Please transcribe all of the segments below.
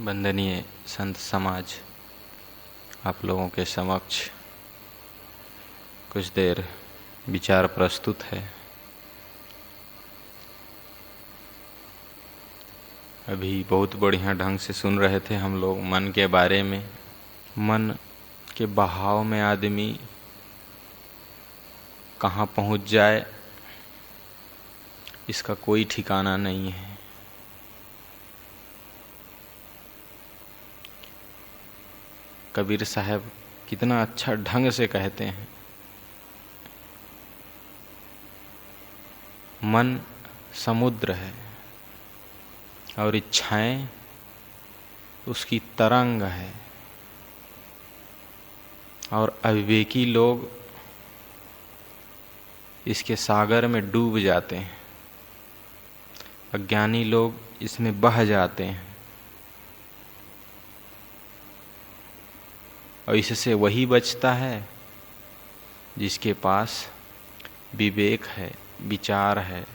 वंदनीय संत समाज, आप लोगों के समक्ष कुछ देर विचार प्रस्तुत है। अभी बहुत बढ़िया ढंग से सुन रहे थे हम लोग मन के बारे में। मन के बहाव में आदमी कहाँ पहुँच जाए इसका कोई ठिकाना नहीं है। कबीर साहब कितना अच्छा ढंग से कहते हैं, मन समुद्र है और इच्छाएं उसकी तरंग है, और अविवेकी लोग इसके सागर में डूब जाते हैं, अज्ञानी लोग इसमें बह जाते हैं। और इससे वही बचता है जिसके पास विवेक है, विचार है,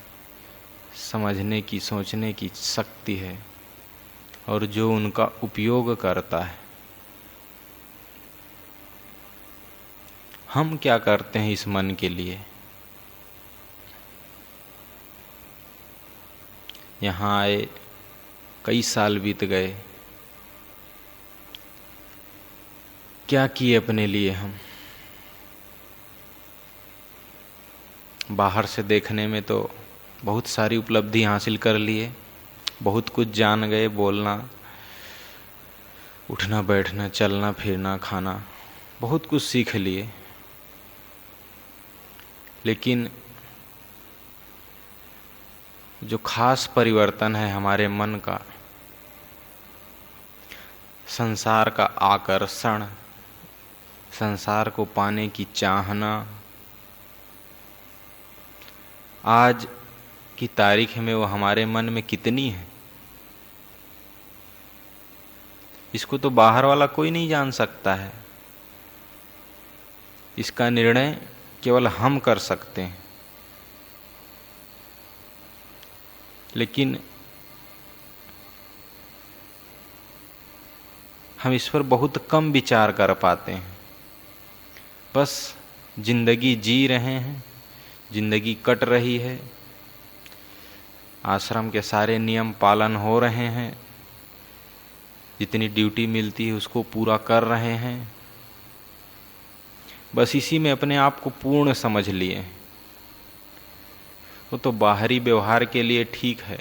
समझने की सोचने की शक्ति है और जो उनका उपयोग करता है। हम क्या करते हैं इस मन के लिए? यहाँ आए कई साल बीत गए, क्या किए अपने लिए हम? बाहर से देखने में तो बहुत सारी उपलब्धि हासिल कर लिए, बहुत कुछ जान गए, बोलना, उठना बैठना, चलना फिरना, खाना, बहुत कुछ सीख लिए। लेकिन जो खास परिवर्तन है हमारे मन का, संसार का आकर्षण, संसार को पाने की चाहना, आज की तारीख में वो हमारे मन में कितनी है, इसको तो बाहर वाला कोई नहीं जान सकता है। इसका निर्णय केवल हम कर सकते हैं। लेकिन हम इस पर बहुत कम विचार कर पाते हैं। बस जिंदगी जी रहे हैं, जिंदगी कट रही है, आश्रम के सारे नियम पालन हो रहे हैं, जितनी ड्यूटी मिलती है उसको पूरा कर रहे हैं। बस इसी में अपने आप को पूर्ण समझ लिए। वो तो बाहरी व्यवहार के लिए ठीक है,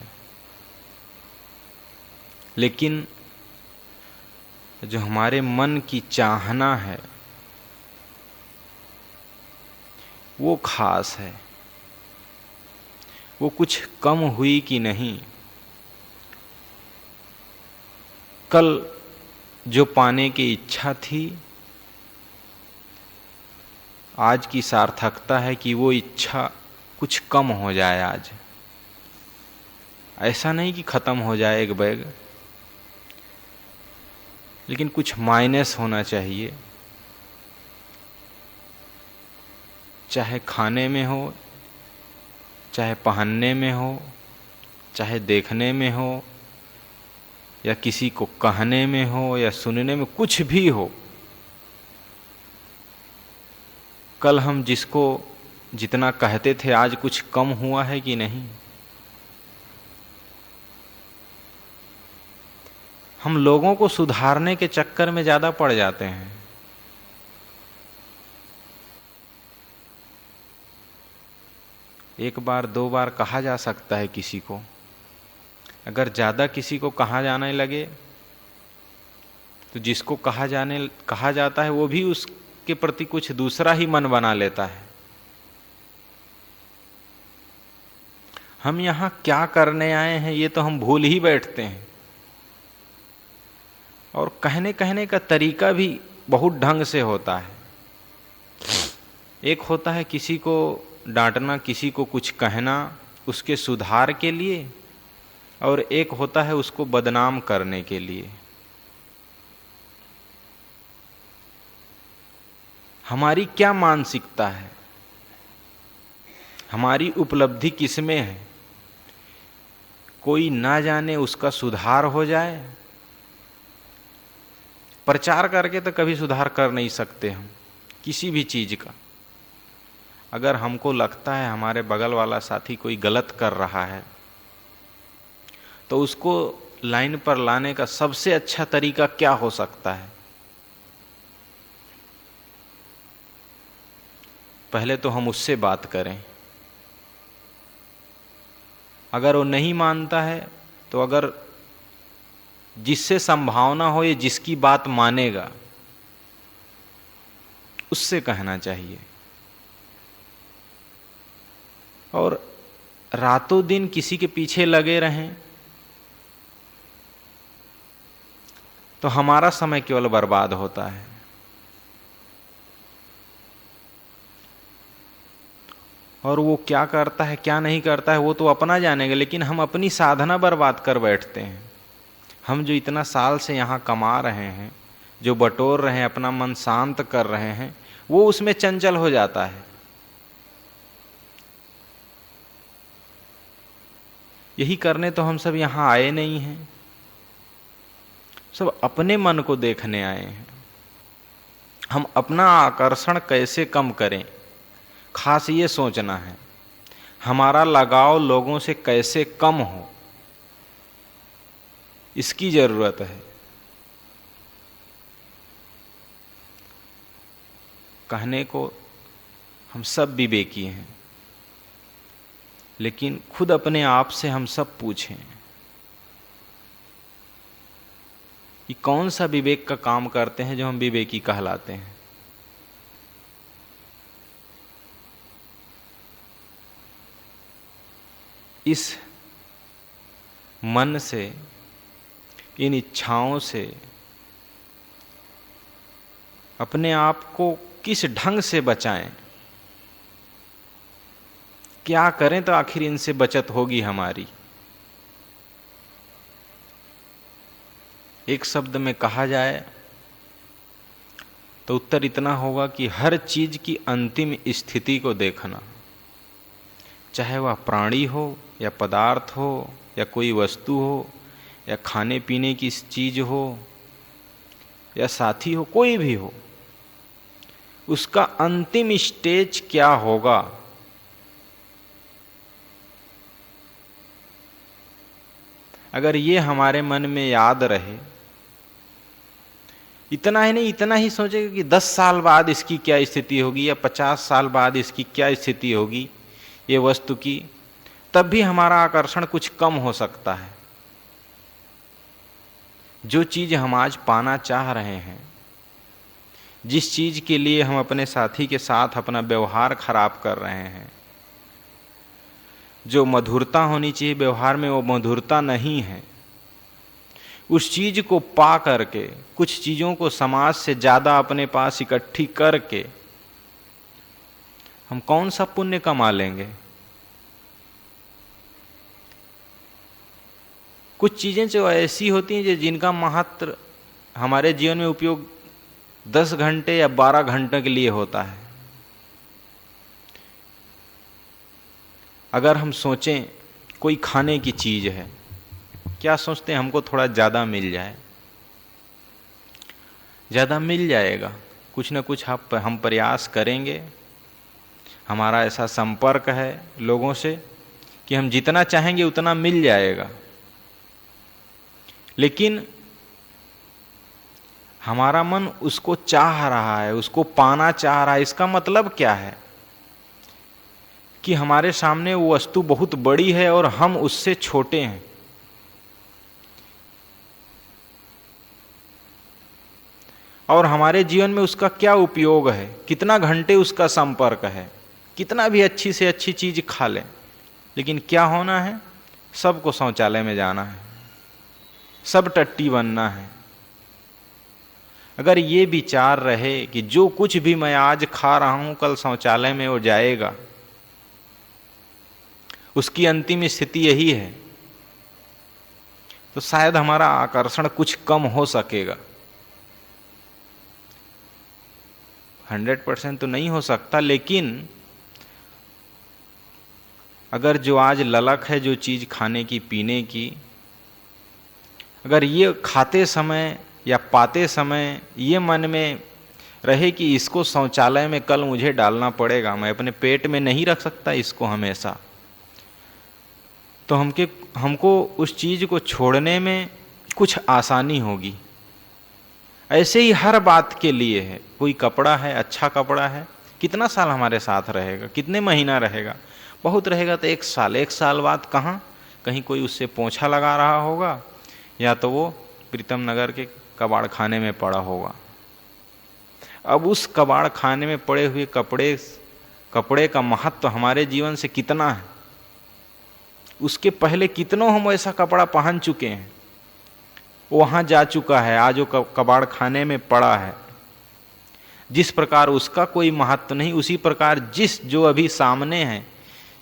लेकिन जो हमारे मन की चाहना है वो खास है। वो कुछ कम हुई कि नहीं? कल जो पाने की इच्छा थी, आज की सार्थकता है कि वो इच्छा कुछ कम हो जाए आज। ऐसा नहीं कि खत्म हो जाए एक बैग, लेकिन कुछ माइनस होना चाहिए। चाहे खाने में हो, चाहे पहनने में हो, चाहे देखने में हो, या किसी को कहने में हो या सुनने में, कुछ भी हो। कल हम जिसको जितना कहते थे आज कुछ कम हुआ है कि नहीं? हम लोगों को सुधारने के चक्कर में ज्यादा पड़ जाते हैं। एक बार दो बार कहा जा सकता है किसी को, अगर ज्यादा किसी को कहा जाने लगे तो जिसको कहा जाता है वो भी उसके प्रति कुछ दूसरा ही मन बना लेता है। हम यहाँ क्या करने आए हैं ये तो हम भूल ही बैठते हैं। और कहने का तरीका भी बहुत ढंग से होता है। एक होता है किसी को डांटना, किसी को कुछ कहना उसके सुधार के लिए, और एक होता है उसको बदनाम करने के लिए। हमारी क्या मानसिकता है? हमारी उपलब्धि किसमें है? कोई ना जाने उसका सुधार हो जाए, प्रचार करके तो कभी सुधार कर नहीं सकते हम किसी भी चीज का। अगर हमको लगता है हमारे बगल वाला साथी कोई गलत कर रहा है तो उसको लाइन पर लाने का सबसे अच्छा तरीका क्या हो सकता है? पहले तो हम उससे बात करें। अगर वो नहीं मानता है तो अगर जिससे संभावना हो ये जिसकी बात मानेगा उससे कहना चाहिए। और रातों दिन किसी के पीछे लगे रहें तो हमारा समय केवल बर्बाद होता है। और वो क्या करता है क्या नहीं करता है वो तो अपना जानेगा, लेकिन हम अपनी साधना बर्बाद कर बैठते हैं। हम जो इतना साल से यहाँ कमा रहे हैं, जो बटोर रहे हैं, अपना मन शांत कर रहे हैं, वो उसमें चंचल हो जाता है। यही करने तो हम सब यहाँ आए नहीं हैं, सब अपने मन को देखने आए हैं। हम अपना आकर्षण कैसे कम करें, खास ये सोचना है। हमारा लगाव लोगों से कैसे कम हो, इसकी जरूरत है। कहने को हम सब विवेकी हैं, लेकिन खुद अपने आप से हम सब पूछें कि कौन सा विवेक का काम करते हैं जो हम विवेकी कहलाते हैं। इस मन से, इन इच्छाओं से अपने आप को किस ढंग से बचाएं, क्या करें तो आखिर इनसे बचत होगी हमारी। एक शब्द में कहा जाए तो उत्तर इतना होगा कि हर चीज की अंतिम स्थिति को देखना, चाहे वह प्राणी हो या पदार्थ हो या कोई वस्तु हो या खाने पीने की चीज हो या साथी हो, कोई भी हो, उसका अंतिम स्टेज क्या होगा। अगर ये हमारे मन में याद रहे, इतना ही नहीं, इतना ही सोचेगा कि 10 साल बाद इसकी क्या स्थिति होगी या 50 साल बाद इसकी क्या स्थिति होगी ये वस्तु की, तब भी हमारा आकर्षण कुछ कम हो सकता है। जो चीज हम आज पाना चाह रहे हैं, जिस चीज के लिए हम अपने साथी के साथ अपना व्यवहार खराब कर रहे हैं, जो मधुरता होनी चाहिए व्यवहार में वो मधुरता नहीं है, उस चीज को पा करके, कुछ चीजों को समाज से ज्यादा अपने पास इकट्ठी करके हम कौन सा पुण्य कमा लेंगे। कुछ चीजें जो ऐसी होती हैं जिनका महत्व हमारे जीवन में उपयोग 10 घंटे या 12 घंटे के लिए होता है। अगर हम सोचें कोई खाने की चीज है, क्या सोचते हैं हमको थोड़ा ज़्यादा मिल जाए, ज़्यादा मिल जाएगा, कुछ न कुछ हम प्रयास करेंगे। हमारा ऐसा संपर्क है लोगों से कि हम जितना चाहेंगे उतना मिल जाएगा। लेकिन हमारा मन उसको चाह रहा है, उसको पाना चाह रहा है। इसका मतलब क्या है कि हमारे सामने वो वस्तु बहुत बड़ी है और हम उससे छोटे हैं। और हमारे जीवन में उसका क्या उपयोग है, कितना घंटे उसका संपर्क है, कितना भी अच्छी से अच्छी चीज खा लें, लेकिन क्या होना है, सबको शौचालय में जाना है, सब टट्टी बनना है। अगर ये विचार रहे कि जो कुछ भी मैं आज खा रहा हूं कल शौचालय में वो जाएगा, उसकी अंतिम स्थिति यही है, तो शायद हमारा आकर्षण कुछ कम हो सकेगा। 100% तो नहीं हो सकता, लेकिन अगर जो आज ललक है, जो चीज खाने की पीने की, अगर ये खाते समय या पाते समय ये मन में रहे कि इसको शौचालय में कल मुझे डालना पड़ेगा, मैं अपने पेट में नहीं रख सकता इसको हमेशा, तो हमको उस चीज़ को छोड़ने में कुछ आसानी होगी। ऐसे ही हर बात के लिए है। कोई कपड़ा है, अच्छा कपड़ा है, कितना साल हमारे साथ रहेगा, कितने महीना रहेगा, बहुत रहेगा तो 1 साल, 1 साल बाद कहाँ कहीं कोई उससे पोंछा लगा रहा होगा, या तो वो प्रीतम नगर के कबाड़ खाने में पड़ा होगा। अब उस कबाड़ खाने में पड़े हुए कपड़े का महत्व हमारे जीवन से कितना है, उसके पहले कितनों हम ऐसा कपड़ा पहन चुके हैं, वहाँ जा चुका है, आज वो कबाड़ खाने में पड़ा है। जिस प्रकार उसका कोई महत्व नहीं, उसी प्रकार जो अभी सामने है,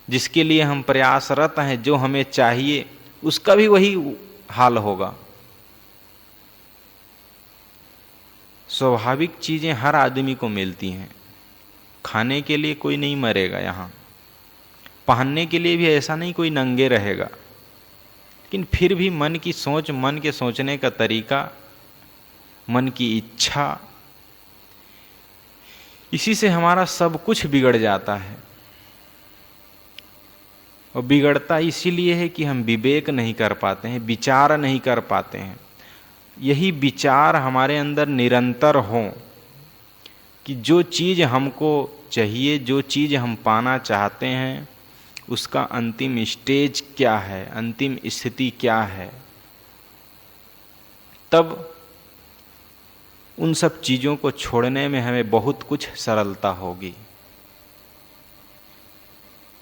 जिसके लिए हम प्रयासरत हैं, जो हमें चाहिए, उसका भी वही हाल होगा। स्वाभाविक चीजें हर आदमी को मिलती हैं। खाने के लिए कोई नहीं मरेगा यहाँ, पहनने के लिए भी ऐसा नहीं कोई नंगे रहेगा, लेकिन फिर भी मन की सोच, मन के सोचने का तरीका, मन की इच्छा, इसी से हमारा सब कुछ बिगड़ जाता है। और बिगड़ता इसीलिए है कि हम विवेक नहीं कर पाते हैं, विचार नहीं कर पाते हैं। यही विचार हमारे अंदर निरंतर हो कि जो चीज़ हमको चाहिए, जो चीज़ हम पाना चाहते हैं, उसका अंतिम स्टेज क्या है, अंतिम स्थिति क्या है, तब उन सब चीज़ों को छोड़ने में हमें बहुत कुछ सरलता होगी।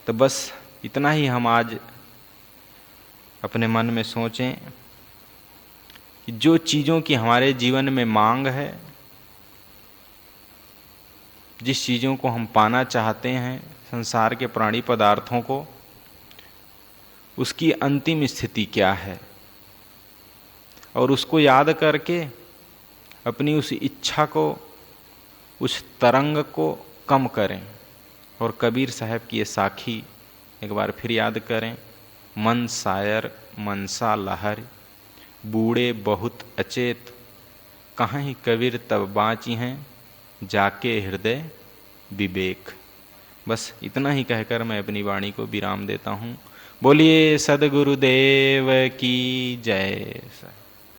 तो बस इतना ही हम आज अपने मन में सोचें कि जो चीज़ों की हमारे जीवन में मांग है, जिस चीज़ों को हम पाना चाहते हैं, संसार के प्राणी पदार्थों को, उसकी अंतिम स्थिति क्या है, और उसको याद करके अपनी उस इच्छा को, उस तरंग को कम करें। और कबीर साहब की ये साखी एक बार फिर याद करें, मन सायर मनसा लहर, बूढ़े बहुत अचेत, कहीं कबीर तब बाँची हैं, जाके हृदय विवेक। बस इतना ही कहकर मैं अपनी वाणी को विराम देता हूँ। बोलिए सद्गुरुदेव की जय।